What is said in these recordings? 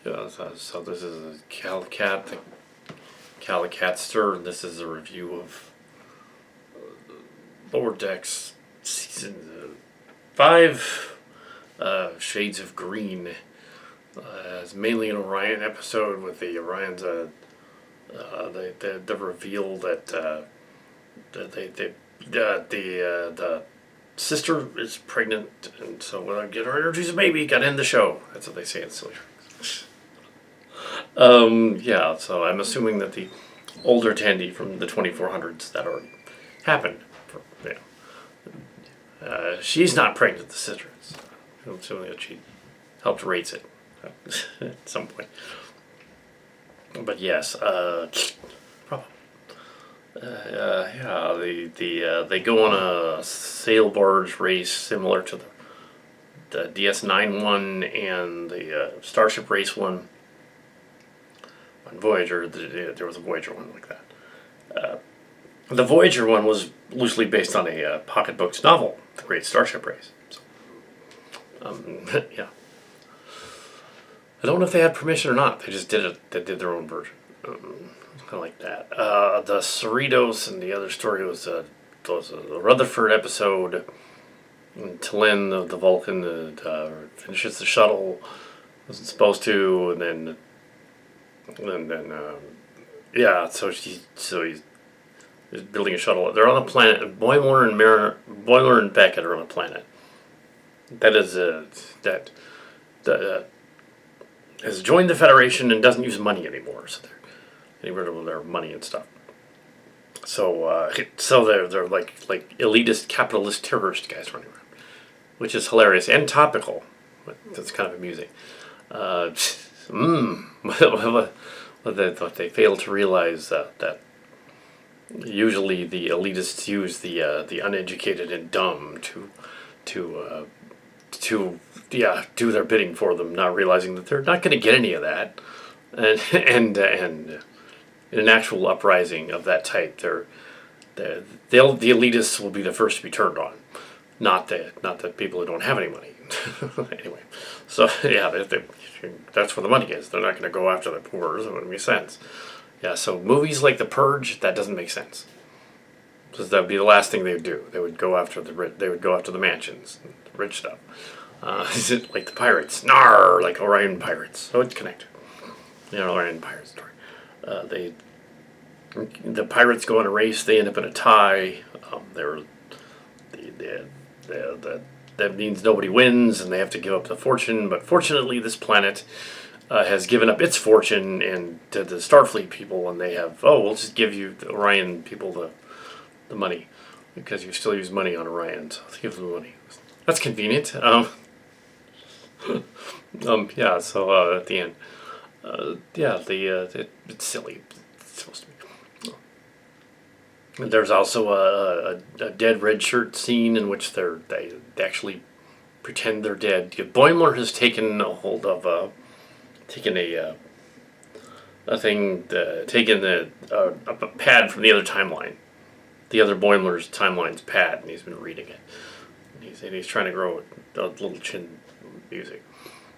Yeah, so this is a Calicatster, and this is a review of Lower Decks season 5, Shades of Green. It's mainly an Orion episode with the Orions. They reveal that the sister is pregnant, and so when I get her introduce a baby, gotta end the show. That's what they say in Silly Tricks. Yeah, so I'm assuming that the older Tandy from the 2400s that already happened. She's not pregnant, the sister is. I'm assuming that she helped raise it at some point. But yes, yeah, they go on a sail barge race similar to the DS9 one and the Starship race one on Voyager. There was a Voyager one like that. The Voyager one was loosely based on a Pocket Books novel, The Great Starship Race. So, yeah. I don't know if they had permission or not. They just did it. They did their own version. Kind of like that. The Cerritos and the other story was the Rutherford episode. And T'Lyn, the Vulcan, finishes the shuttle. Wasn't supposed to, and then yeah. So he's building a shuttle. They're on a planet. Boimler and Beckett are on a planet. That is has joined the Federation and doesn't use money anymore. So they're getting rid of their money and stuff. So they're like elitist capitalist terrorist guys running around, which is hilarious and topical. But that's kind of amusing. What they fail to realize that usually the elitists use the uneducated and dumb to do their bidding for them, not realizing that they're not going to get any of that, and in an actual uprising of that type, the elitists will be the first to be turned on, not the people who don't have any money. Anyway, so yeah, that's where the money is. They're not going to go after the poor. It wouldn't make sense. Yeah, so movies like The Purge, that doesn't make sense. Because that would be the last thing they would do. They would go after the mansions, the rich stuff. Is it like the pirates? Nar, like Orion pirates. So it's connected. Orion pirate story. The pirates go on a race. They end up in a tie. That means nobody wins, and they have to give up the fortune. But fortunately, this planet has given up its fortune and to the Starfleet people, and they have, we'll just give you the Orion people the money because you still use money on Orion, so let's give them the money. That's convenient. Yeah. So at the end, it's silly. It's supposed to be. And there's also a dead red shirt scene in which they actually pretend they're dead. Boimler has taken a hold of a pad from the other timeline, the other Boimler's timeline's pad, and he's been reading it. And he's trying to grow a little chin music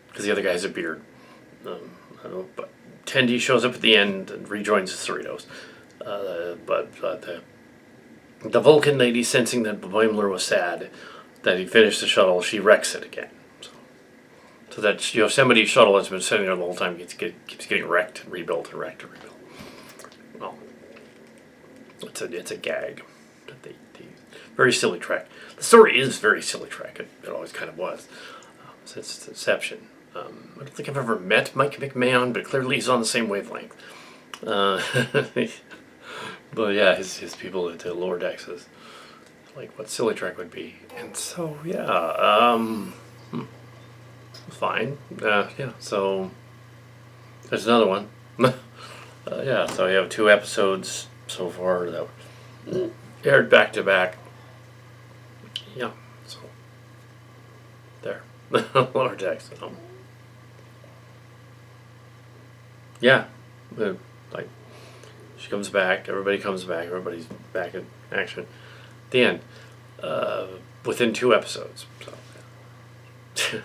because the other guy has a beard. I don't know, but Tendi shows up at the end and rejoins the Cerritos. But the Vulcan lady, sensing that Boimler was sad that he finished the shuttle, she wrecks it again. So that Yosemite shuttle that's been sitting there the whole time keeps getting wrecked and rebuilt and wrecked and rebuilt. Well, it's a gag. Very silly track. The story is very silly track. It always kind of was since its inception. I don't think I've ever met Mike McMahon, but clearly he's on the same wavelength. But yeah, his people at the Lower Decks is like what silly track would be, and so yeah, fine. Yeah, so there's another one. Yeah, so we have 2 episodes so far that aired back to back. Yeah, so there, Lower Decks. Yeah, like she comes back. Everybody comes back. Everybody's back in action. At the end, within 2 episodes. So.